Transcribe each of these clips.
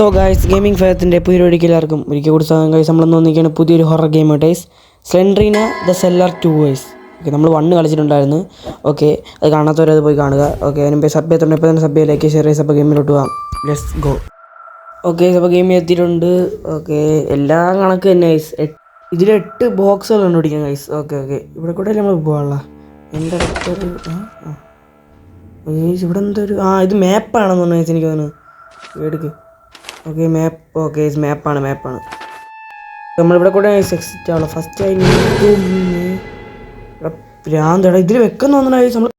So guys gaming ഫയത്തിൻ്റെ പുതിയൊരിക്കൽ എല്ലാവർക്കും ഒരിക്കൽ കൂടി സാധനം ഗൈസ് നമ്മളെന്ന് വന്നിരിക്കുകയാണ് പുതിയൊരു horror game guys Slendrina the cellar 2 guys. Okay, നമ്മൾ 1 കളിച്ചിട്ടുണ്ടായിരുന്നു. ഓക്കെ, അത് കാണാത്തവരത് പോയി കാണുക. ഓക്കെ, അതിനുമ്പോൾ സബ് ചെയ്തിട്ടുണ്ട്. ഇപ്പോൾ തന്നെ സബ് ചെയ്യിലേക്ക് ഷെയർ ചെയ്ത് അപ്പോൾ ഗെയിമിലോട്ട് പോകാം. Let's go. ഓക്കെ, അപ്പോൾ ഗെയിമിൽ എത്തിയിട്ടുണ്ട്. ഓക്കെ, എല്ലാം കണക്ക് തന്നെ ഗൈസ്. ഇതിൽ 8 ബോക്സുകൾ കണ്ടുപിടിക്കാം ഗൈസ്. ഓക്കെ ഓക്കെ, ഇവിടെ കൂടെ നമ്മൾ പോകാനുള്ള എൻ്റെ അടുത്തൊരു ഇവിടെ എന്തൊരു ഇത് മാപ്പാണെന്ന് തോന്നുന്നു ഗൈസ്. എനിക്ക് തോന്നുന്നു എടുക്ക്. ഓക്കെ, മാപ്പ്. ഓക്കെ, മാപ്പാണ്. നമ്മളിവിടെ കൂടെ എക്സിറ്റ് ആവുള്ളൂ. ഫസ്റ്റ് ഭ്രാന്തട ഇതിൽ വെക്കുന്ന തോന്നുന്നു നമ്മൾ.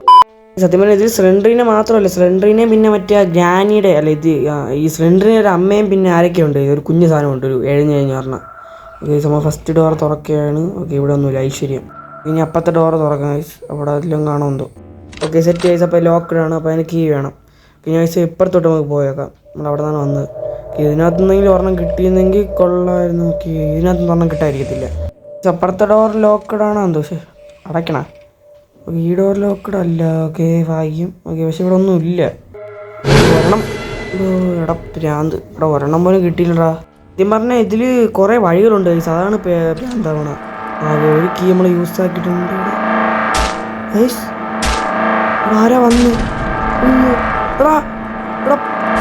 സത്യം പറഞ്ഞാൽ ഇതിൽ സിലിണ്ടറിനെ മാത്രമല്ല, സിലിണ്ടറിനെയും പിന്നെ മറ്റേ ഗ്രാനിയുടെ അല്ല ഇത് ഈ സിലിണ്ടറിന് ഒരു അമ്മയും പിന്നെ ആരൊക്കെയുണ്ട്, ഒരു കുഞ്ഞു സാധനമുണ്ട്, ഒരു എഴുഞ്ഞ് പറഞ്ഞാൽ. ഓക്കെ, നമ്മൾ ഫസ്റ്റ് ഡോർ തുറക്കുകയാണ്. ഓക്കെ, ഇവിടെ ഒന്നുമില്ല, ഐശ്വര്യം. ഇനി അപ്പത്തെ ഡോർ തുറക്കാം ഗൈസ്. അവിടെ അതിലും കാണുമെന്തോ. Okay, set guys. അപ്പോൾ ലോക്ക്ഡാണ്. അപ്പോൾ അതിന് കീ വേണം. പിന്നെ ഗൈസ് ഇപ്പുറത്തോട്ട് നമുക്ക് പോയേക്കാം. നമ്മൾ അവിടെ നിന്നാണ് വന്നത്. ഇതിനകത്ത് നിന്നെങ്കിലും ഒരെണ്ണം കിട്ടിയിരുന്നെങ്കിൽ കൊള്ളായിരുന്നു. ഓക്കെ, ഇതിനകത്ത് ഒരെണ്ണം കിട്ടാതിരിക്കത്തില്ല. അപ്പുറത്തെ ഡോർ ലോക്ക്ഡാണോ എന്തോ. പക്ഷേ അടയ്ക്കണ. ഓക്കെ, ഈ ഡോർ ലോക്ക്ഡ് അല്ല. ഓക്കെ, ഭാഗ്യം. ഓക്കെ, പക്ഷെ ഇവിടെ ഒന്നും ഇല്ല. ഒരെണ്ണം എടാ ഭ്രാന്ത്. ഇവിടെ ഒരെണ്ണം പോലും കിട്ടിയില്ലടാ. സത്യം പറഞ്ഞാൽ ഇതിൽ കുറേ വഴികളുണ്ട് ഗൈസ്. അതാണ് ഭ്രാന്താവണ. ആകെ ഒരു കീ നമ്മൾ യൂസ് ആക്കിയിട്ടുണ്ട്. ഗൈസ് ആരാ വന്ന്? എടാ എടാ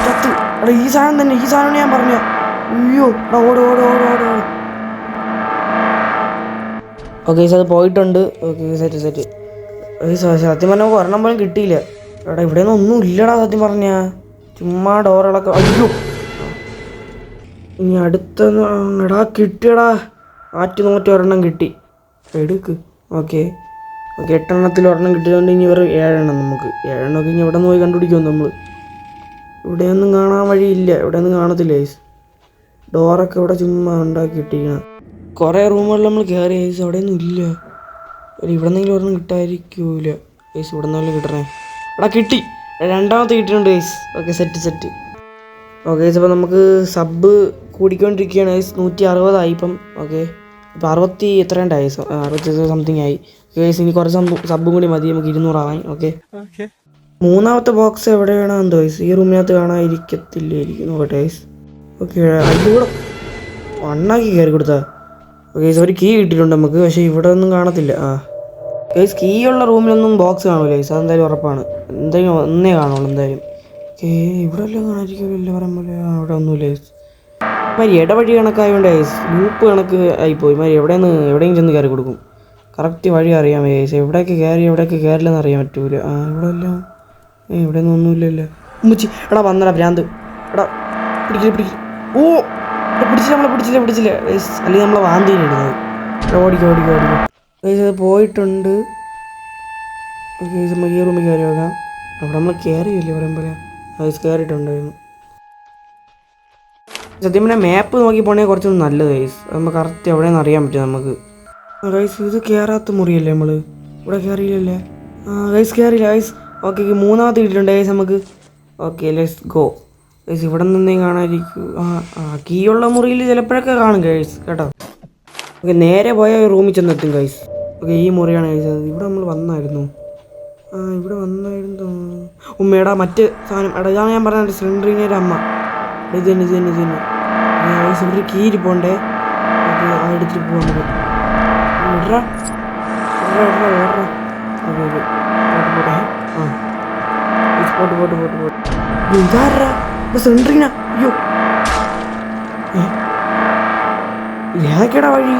ചത്ത്. എടാ ഈ സാധനം തന്നെ, ഈ സാധനം ഞാൻ പറഞ്ഞ. അയ്യോ എടാ ഓട്. ഓക്കെ, അത് പോയിട്ടുണ്ട്. Okay, set. സത്യം പറഞ്ഞാൽ ഒരെണ്ണം പോലും കിട്ടിയില്ല. എടാ ഇവിടെ ഒന്നും ഒന്നും ഇല്ലടാ സത്യം പറഞ്ഞാ. ചുമ്മാ ഡോറുകളൊക്കെ. അയ്യോ, ഇനി അടുത്ത എടാ കിട്ടിയടാ. നോറ്റ് ഒരെണ്ണം കിട്ടി. എടുക്ക്. ഓക്കെ 8 എണ്ണത്തിൽ ഒരെണ്ണം കിട്ടിയതുകൊണ്ട് ഇനി വെറും 7 എണ്ണം. നമുക്ക് 7 എണ്ണമൊക്കെ ഇനി എവിടെ നിന്ന് പോയി കണ്ടുപിടിക്കുമോ നമ്മൾ? ഇവിടെയൊന്നും കാണാൻ വഴിയില്ല. ഇവിടെയൊന്നും കാണത്തില്ല ഗൈസ്. ഡോറൊക്കെ ഇവിടെ ചുമ്മാ ഉണ്ടാക്കിയിട്ടിരിക്കണം. കുറേ റൂമുകളിൽ നമ്മൾ കയറി ഗൈസ്, അവിടെയൊന്നും ഇല്ല. ഇവിടെ നിന്നെങ്കിലും ഒരെണ്ണം കിട്ടാതിരിക്കൂല ഗൈസ്. ഇവിടെ നിന്നെല്ലാം കിട്ടണേ. എടാ കിട്ടി, രണ്ടാമത്തെ കിട്ടിയിട്ടുണ്ട് guys. Okay, set. Okay guys, അപ്പോൾ നമുക്ക് സബ് കൂടിക്കൊണ്ടിരിക്കുകയാണ് ഗൈസ്. 160 ആയി ഇപ്പം. ഓക്കെ, ഇപ്പോൾ 60 എത്രയുണ്ടായി? 60 സംതിങ് ആയി ഗൈസ്. ഇനി കുറച്ച് സബും കൂടി മതി നമുക്ക് 200 ആവാൻ. ഓക്കെ, മൂന്നാമത്തെ ബോക്സ് എവിടെയാണോ എന്തോ ഗൈസ്. ഈ റൂമിനകത്ത് കാണാതിരിക്കത്തില്ലായിരിക്കും. നോക്കട്ടെ ഗൈസ്. ഓക്കെ, അതിലൂടെ വണ്ണാക്കി കയറി കൊടുത്താ. ഓക്കെ ഗൈസ്, ഒരു കീ കിട്ടിയിട്ടുണ്ട് നമുക്ക്. പക്ഷേ ഇവിടെ ഒന്നും കാണത്തില്ല. ഗൈസ്, കീ ഉള്ള റൂമിലൊന്നും ബോക്സ് കാണൂല ഗൈസ്. അതെന്തായാലും ഉറപ്പാണ്. എന്തായാലും ഒന്നേ കാണുള്ളൂ എന്തായാലും. ഓക്കെ, ഇവിടെ എല്ലാം കാണാതിരിക്കില്ല പറയുമ്പോൾ. അവിടെ ഒന്നുമില്ല ഗൈസ്. മാതിരി ഇടവഴി കണക്കായതുകൊണ്ട് ഗൈസ് ലൂപ്പ് കണക്ക് ആയിപ്പോയി. മാതിരി എവിടെയും ചെന്ന് കയറി കൊടുക്കും. കറക്റ്റ് വഴി അറിയാൻ ഗൈസ്. എവിടെയൊക്കെ കയറില്ലെന്ന് അറിയാൻ പറ്റൂല. ഇവിടെ എല്ലാം ഇവിടെ ഒന്നും ഒന്നുമില്ലല്ലോ. മുച്ചി എടാ വന്നടാ ഭ്രാന്ത്. എടാ പിടിക്കില്ല. ഓ നമ്മളെ പിടിച്ചില്ല ഗൈസ്. അല്ലെങ്കിൽ നമ്മളെ വാന്തിയിലിടുന്നത്. ഓടിക്കോ ഗൈസ്. അത് പോയിട്ടുണ്ട്. ഗൈസ്, നമുക്ക് ഈ റൂമിൽ കയറി വെക്കാം. അവിടെ നമ്മൾ കയറിയില്ലേ പറയുമ്പോൾ. ഗൈസ് കയറിയിട്ടുണ്ടായിരുന്നു. സത്യം പറഞ്ഞാൽ മാപ്പ് നോക്കി പോകണമെങ്കിൽ കുറച്ചൊന്നും നല്ലത് ഗൈസ്. നമുക്ക് കറക്റ്റ് എവിടെയെന്ന് അറിയാൻ പറ്റും നമുക്ക്. ഗൈസ്, ഇത് കയറാത്ത മുറിയല്ലേ നമ്മൾ? ഇവിടെ കയറിയില്ലല്ലേ? ഗൈസ് കയറിയില്ല ഗൈസ്. ഓക്കെ, മൂന്നാമത്തെ കിട്ടിയിട്ടുണ്ട് ഗൈസ് നമുക്ക്. Okay, let's go guys. ഇവിടെ നിന്നേ കാണാതിരിക്കും. കീ ഉള്ള മുറിയിൽ ചിലപ്പോഴൊക്കെ കാണും ഗൈസ് കേട്ടോ. ഓക്കെ, നേരെ പോയ റൂമിൽ ചെന്നെത്തും ഗൈസ്. ഓക്കെ, ഈ മുറിയാണ് ഗൈസ്. ഇവിടെ നമ്മൾ വന്നായിരുന്നു. ഇവിടെ വന്നായിരുന്നു. ഉമ്മേടാ മറ്റ് സാധനം. ഇതാണ് ഞാൻ പറഞ്ഞത്, സിലിണ്ടറിൻ്റെ അമ്മ. ഇത് തന്നെ ഒരു കീരി പോണ്ടേ. ഓക്കെ, എടുത്തിട്ട് പോകാൻ സിലിണ്ടറിന. അയ്യോ ഏതൊക്കെയാടാ വഴി?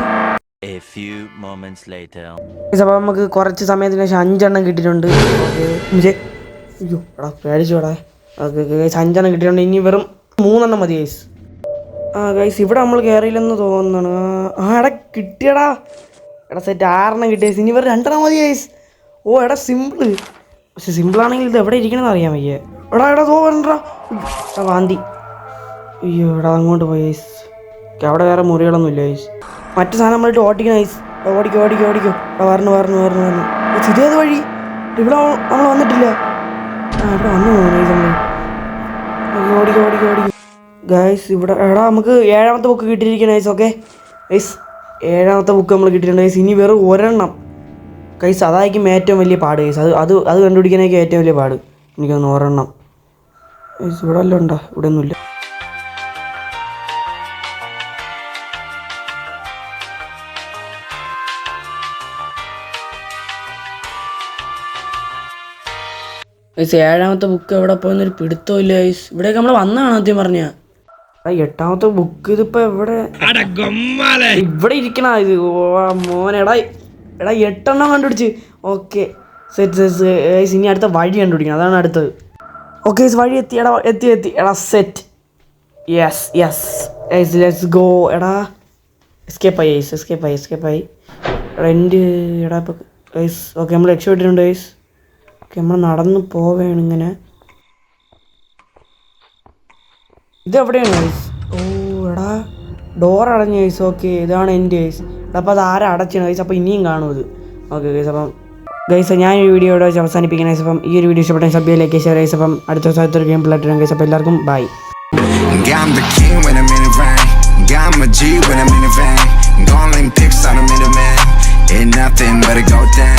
അപ്പോൾ നമുക്ക് കുറച്ച് സമയത്തിന് ശേഷം 5 എണ്ണം കിട്ടിയിട്ടുണ്ട്. അയ്യോ എടാ പേടിച്ചോടാ. ഓക്കെ ഗൈസ്, 5 എണ്ണം കിട്ടിയിട്ടുണ്ട്. ഇനി വെറും 3 എണ്ണം മതി ഗൈസ്. ഗൈസ്, ഇവിടെ നമ്മൾ കയറിയില്ലെന്ന് തോന്നുന്നതാണ്. എടാ കിട്ടിയടാ. എടാ സെറ്റ് 6 എണ്ണം കിട്ടിയ. ഇനി വെറും 2 എണ്ണം മതി ഗൈസ്. എടാ സിമ്പിള്. പക്ഷെ സിമ്പിളാണെങ്കിൽ ഇത് എവിടെ ഇരിക്കണമെന്ന് അറിയാൻ വയ്യ. എടാ തോന്നണ്ടാ വാന്തി. അയ്യോ എടാ അങ്ങോട്ട് പോയി ഗൈസ്. അവിടെ വേറെ മുറികളൊന്നും ഇല്ല ഗൈസ്. മറ്റു സാധനം നമ്മളിട്ട് ഓടിക്കണം ഗൈസ്. ഓടിക്കോ. എടാ വരണം. ഇതേത് വഴി? ഇവിടെ നമ്മൾ വന്നിട്ടില്ല. ഇവിടെ വന്നു പോകുന്നു ഗൈസ് നമ്മൾ. ഓടിക്കോ ഗൈസ്. ഇവിടെ എടാ നമുക്ക് 7ാമത്തെ ബുക്ക് കിട്ടിയിരിക്കണം ഗൈസ്. ഓക്കെ ഗൈസ്, 7ാമത്തെ ബുക്ക് നമ്മൾ കിട്ടിയിട്ടുണ്ട് ഗൈസ്. ഇനി വെറും 1 എണ്ണം ഗൈസ്. അതായിരിക്കും ഏറ്റവും വലിയ പാട് ഗൈസ്. അത് കണ്ടുപിടിക്കാനായിരിക്കും ഏറ്റവും വലിയ പാട്. എനിക്കൊന്ന് 1 എണ്ണം ഗൈസ്. ഇവിടെ എല്ലാം ഉണ്ടോ? ഇവിടെ ഒന്നുമില്ല. ഗൈസ് 7ാമത്തെ ബുക്ക് എവിടെ പോയെന്നൊരു പിടുത്തമില്ല ഗൈസ്. ഇവിടെയൊക്കെ നമ്മൾ വന്നതാണ് ആദ്യം പറഞ്ഞ. 8ാമത്തെ ബുക്ക് ഇതിപ്പോൾ എവിടെ ഇവിടെ ഇരിക്കണ ഇത്. മോനെടാ 8 കണ്ടുപിടിച്ച്. Okay set guys. ഇനി അടുത്ത വഴി കണ്ടുപിടിക്കണം, അതാണ് അടുത്തത്. ഓക്കെ വഴി എത്തി. എത്തി എടാ set. Yes guys let's go. എടാ എസ്കേപ്പായി എടാ എടാ ഇപ്പം ഗൈസ്. ഓക്കെ നമ്മൾ രക്ഷപ്പെട്ടിട്ടുണ്ട് ഗൈസ്. ഓക്കെ നമ്മൾ നടന്ന് പോവുകയാണ് ഇങ്ങനെ. ഇതെവിടെയാണ് ഗൈസ്? ഓ എടാ ഡോർ അടഞ്ഞു ഗൈസ്. ഓക്കെ ഇതാണ് എൻ്റെ ഗൈസ്. എടാ അപ്പോൾ അത് ആരാ അടച്ചാണ് ഗൈസ്? അപ്പോൾ ഇനിയും കാണും ഇത്. Okay guys. അപ്പം ഗൈസ് ഞാൻ ഈ വീഡിയോ ഇവിടെ വെച്ച് അവസാനിപ്പിക്കണം ഗൈസ്. അപ്പം ഈ ഒരു വീഡിയോ ഇഷ്ടപ്പെട്ട സബ്ബിയിലേക്ക് ഷെയർ ഗൈസ്. അപ്പം അടുത്ത ദിവസത്തൊരു ഗെയിം പ്ലേ ഇടാം ഗൈസ്. അപ്പോൾ എല്ലാവർക്കും by. I'm the king when I'm in the rain. Got my G when I'm in the van. Gone pics on a minute man. Ain't nothing but it go down.